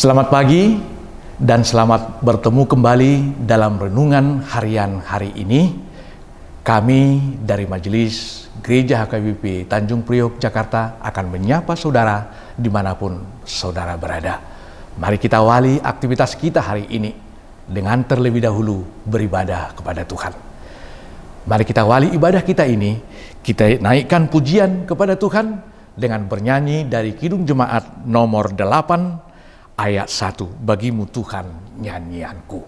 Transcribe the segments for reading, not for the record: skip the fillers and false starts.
Selamat pagi dan selamat bertemu kembali dalam renungan harian hari ini. Kami dari Majelis Gereja HKBP Tanjung Priok, Jakarta akan menyapa saudara dimanapun saudara berada. Mari kita awali aktivitas kita hari ini dengan terlebih dahulu beribadah kepada Tuhan. Mari kita awali ibadah kita ini, kita naikkan pujian kepada Tuhan dengan bernyanyi dari Kidung Jemaat nomor 8 ayat 1, bagimu Tuhan nyanyianku.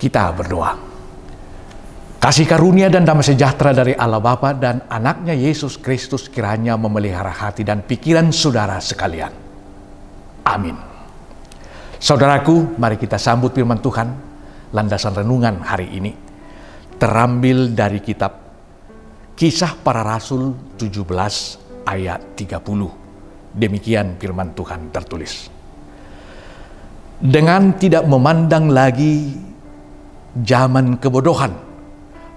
Kita berdoa. Kasih karunia dan damai sejahtera dari Allah Bapa dan anaknya Yesus Kristus kiranya memelihara hati dan pikiran saudara sekalian. Amin. Saudaraku, mari kita sambut firman Tuhan. Landasan renungan hari ini terambil dari kitab Kisah Para Rasul 17 ayat 30. Demikian firman Tuhan tertulis. Dengan tidak memandang lagi zaman kebodohan,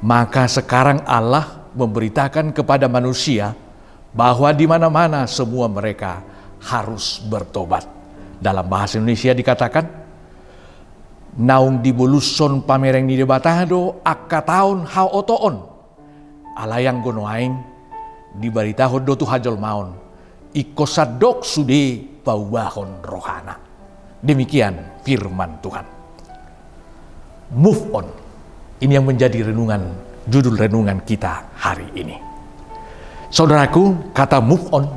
maka sekarang Allah memberitakan kepada manusia bahwa di mana-mana semua mereka harus bertobat. Dalam bahasa Indonesia dikatakan, naung dibuluson pamereng di debatado akka taun hau otoon, alayang gonoaing dibaritaho dotu hajol maun, ikosadok sude baubahon rohana. Demikian firman Tuhan. Move on. Ini yang menjadi judul renungan kita hari ini. Saudaraku, kata move on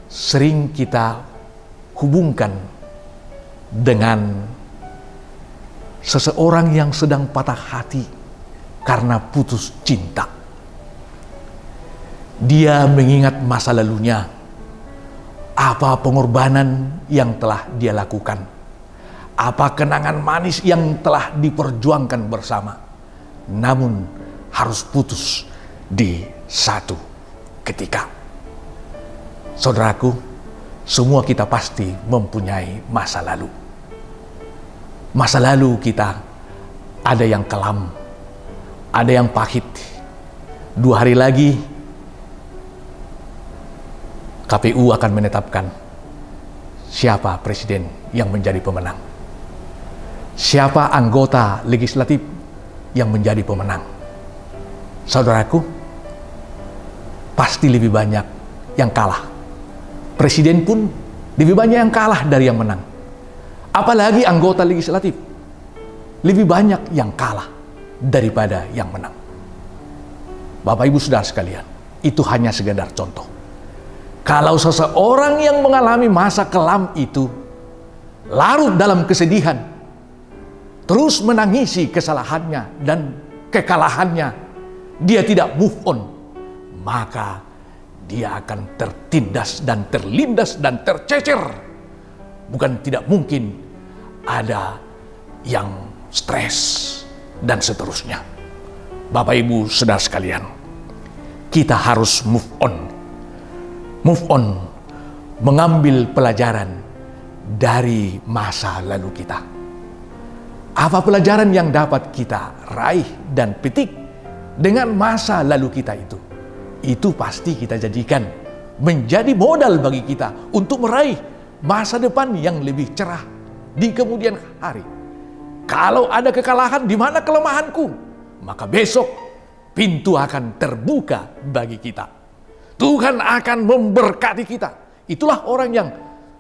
sering kita hubungkan dengan seseorang yang sedang patah hati karena putus cinta. Dia mengingat masa lalunya, apa pengorbanan yang telah dia lakukan, apa kenangan manis yang telah diperjuangkan bersama, namun harus putus di satu ketika. Saudaraku, semua kita pasti mempunyai masa lalu. Masa lalu kita ada yang kelam, ada yang pahit. 2 hari lagi KPU akan menetapkan siapa presiden yang menjadi pemenang. Siapa anggota legislatif yang menjadi pemenang? Saudaraku, pasti lebih banyak yang kalah. Presiden pun lebih banyak yang kalah dari yang menang. Apalagi anggota legislatif, lebih banyak yang kalah daripada yang menang. Bapak Ibu Saudara sekalian, itu hanya sekedar contoh. Kalau seseorang yang mengalami masa kelam itu larut dalam kesedihan, terus menangisi kesalahannya dan kekalahannya, dia tidak move on, maka dia akan tertindas dan terlindas dan tercecer. Bukan tidak mungkin ada yang stres dan seterusnya. Bapak Ibu Saudara sekalian, kita harus move on. Move on, mengambil pelajaran dari masa lalu kita. Apa pelajaran yang dapat kita raih dan petik dengan masa lalu kita itu? Itu pasti kita jadikan menjadi modal bagi kita untuk meraih masa depan yang lebih cerah di kemudian hari. Kalau ada kekalahan, di mana kelemahanku? Maka besok pintu akan terbuka bagi kita. Tuhan akan memberkati kita. Itulah orang yang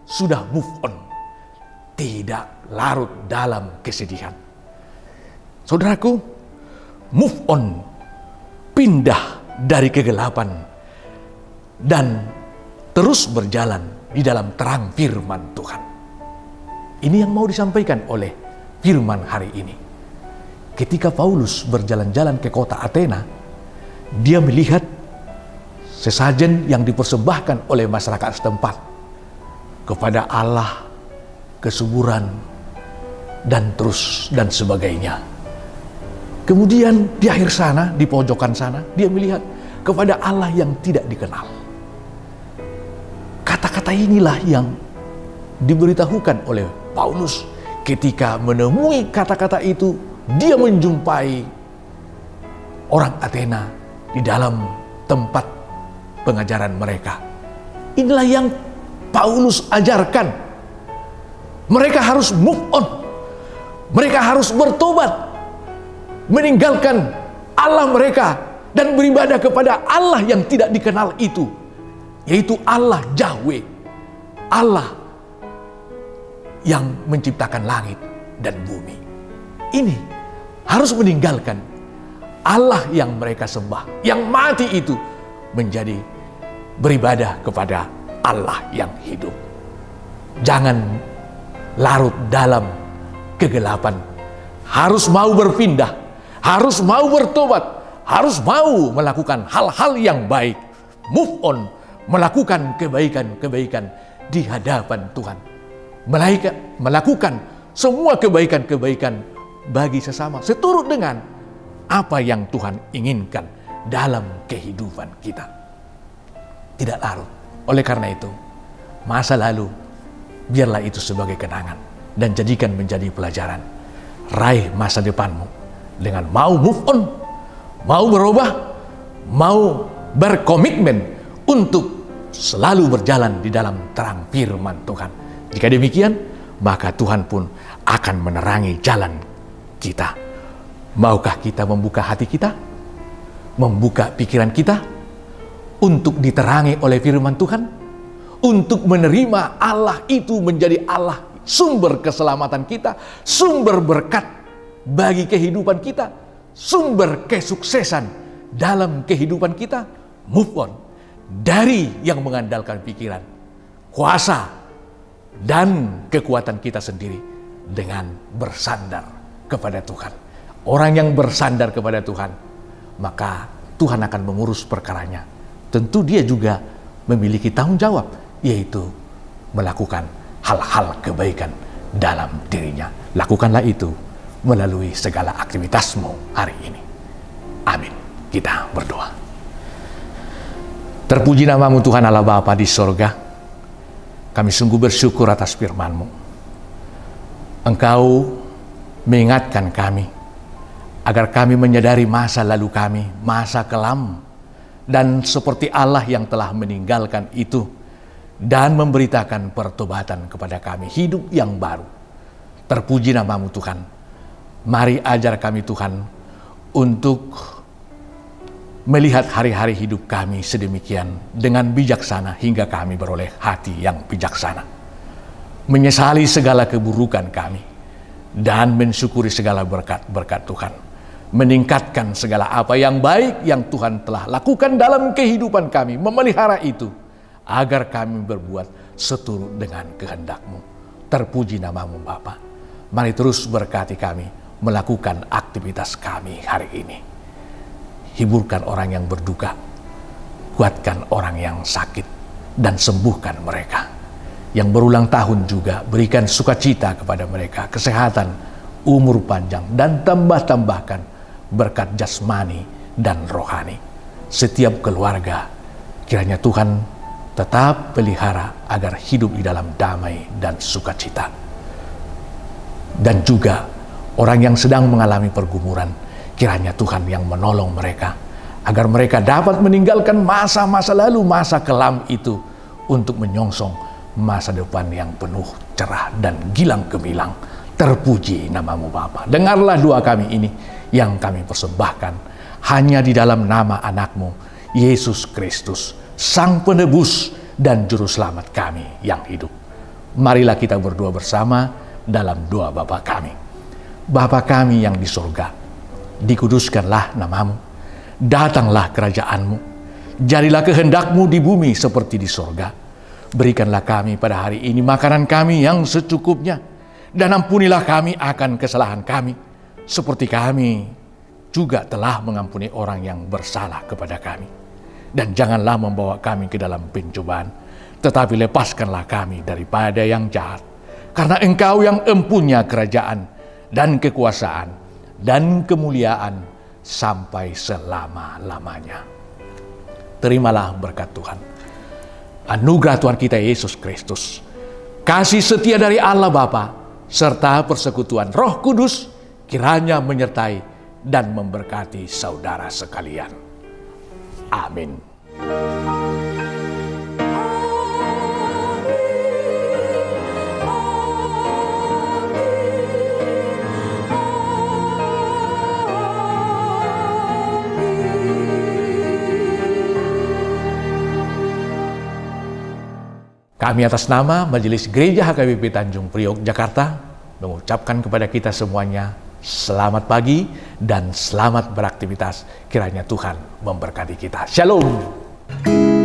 sudah move on. tidak larut dalam kesedihan. Saudaraku, move on, pindah dari kegelapan dan terus berjalan di dalam terang firman Tuhan. Ini yang mau disampaikan oleh firman hari ini. Ketika Paulus berjalan-jalan ke kota Athena, dia melihat sesajen yang dipersembahkan oleh masyarakat setempat kepada Allah, kesuburan, dan terus dan sebagainya. Kemudian di akhir sana, di pojokan sana, dia melihat kepada Allah yang tidak dikenal. Kata-kata inilah yang diberitahukan oleh Paulus. Ketika menemui kata-kata itu, dia menjumpai orang Athena di dalam tempat pengajaran mereka. Inilah yang Paulus ajarkan. Mereka harus move on. Mereka harus bertobat, meninggalkan Allah mereka dan beribadah kepada Allah yang tidak dikenal itu, yaitu Allah Yahweh, Allah yang menciptakan langit dan bumi. Ini harus meninggalkan Allah yang mereka sembah, yang mati itu, menjadi beribadah kepada Allah yang hidup. Jangan larut dalam kegelapan. Harus mau berpindah, harus mau bertobat, harus mau melakukan hal-hal yang baik. Move on, melakukan kebaikan-kebaikan di hadapan Tuhan. Melakukan semua kebaikan-kebaikan bagi sesama seturut dengan apa yang Tuhan inginkan dalam kehidupan kita. Tidak larut. Oleh karena itu, masa lalu biarlah itu sebagai kenangan dan jadikan menjadi pelajaran. Raih masa depanmu dengan mau move on, mau berubah, mau berkomitmen untuk selalu berjalan di dalam terang firman Tuhan. Jika demikian, maka Tuhan pun akan menerangi jalan kita. Maukah kita membuka hati kita, membuka pikiran kita untuk diterangi oleh firman Tuhan, untuk menerima Allah itu menjadi Allah sumber keselamatan kita, sumber berkat bagi kehidupan kita, sumber kesuksesan dalam kehidupan kita. Move on dari yang mengandalkan pikiran, kuasa, dan kekuatan kita sendiri dengan bersandar kepada Tuhan. Orang yang bersandar kepada Tuhan, maka Tuhan akan mengurus perkaranya. Tentu dia juga memiliki tanggung jawab, yaitu melakukan hal-hal kebaikan dalam dirinya. Lakukanlah itu melalui segala aktivitasmu hari ini. Amin. Kita berdoa. Terpuji namamu Tuhan Allah Bapa di sorga. Kami sungguh bersyukur atas firman-Mu. Engkau mengingatkan kami agar kami menyadari masa lalu kami, masa kelam, dan seperti Allah yang telah meninggalkan itu dan memberitakan pertobatan kepada kami, hidup yang baru. Terpuji namamu Tuhan. Mari ajar kami Tuhan untuk melihat hari-hari hidup kami sedemikian dengan bijaksana hingga kami beroleh hati yang bijaksana. Menyesali segala keburukan kami dan mensyukuri segala berkat-berkat Tuhan. Meningkatkan segala apa yang baik yang Tuhan telah lakukan dalam kehidupan kami. Memelihara itu agar kami berbuat seturut dengan kehendak-Mu. Terpuji namamu Bapa. Mari terus berkati kami melakukan aktivitas kami hari ini. Hiburkan orang yang berduka, kuatkan orang yang sakit, dan sembuhkan mereka. Yang berulang tahun juga berikan sukacita kepada mereka, kesehatan, umur panjang, dan tambahkan berkat jasmani dan rohani. Setiap keluarga, kiranya Tuhan tetap pelihara agar hidup di dalam damai dan sukacita. Dan juga orang yang sedang mengalami pergumulan, kiranya Tuhan yang menolong mereka, agar mereka dapat meninggalkan masa-masa lalu, masa kelam itu, untuk menyongsong masa depan yang penuh cerah dan gilang gemilang. Terpuji namamu Bapa. Dengarlah doa kami ini yang kami persembahkan hanya di dalam nama anak-Mu, Yesus Kristus, Sang Penebus dan Juru Selamat kami yang hidup. Marilah kita berdoa bersama dalam doa Bapa kami. Bapa kami yang di surga, dikuduskanlah namamu, datanglah kerajaanmu, jadilah kehendakmu di bumi seperti di surga. Berikanlah kami pada hari ini makanan kami yang secukupnya, dan ampunilah kami akan kesalahan kami, seperti kami juga telah mengampuni orang yang bersalah kepada kami. Dan janganlah membawa kami ke dalam pencobaan, tetapi lepaskanlah kami daripada yang jahat. Karena Engkau yang empunya kerajaan dan kekuasaan dan kemuliaan sampai selama-lamanya. Terimalah berkat Tuhan. Anugerah Tuhan kita Yesus Kristus, kasih setia dari Allah Bapa, serta persekutuan Roh Kudus kiranya menyertai dan memberkati saudara sekalian. Amin. Kami atas nama Majelis Gereja HKBP Tanjung Priok, Jakarta, mengucapkan kepada kita semuanya selamat pagi dan selamat beraktivitas. Kiranya Tuhan memberkati kita. Shalom.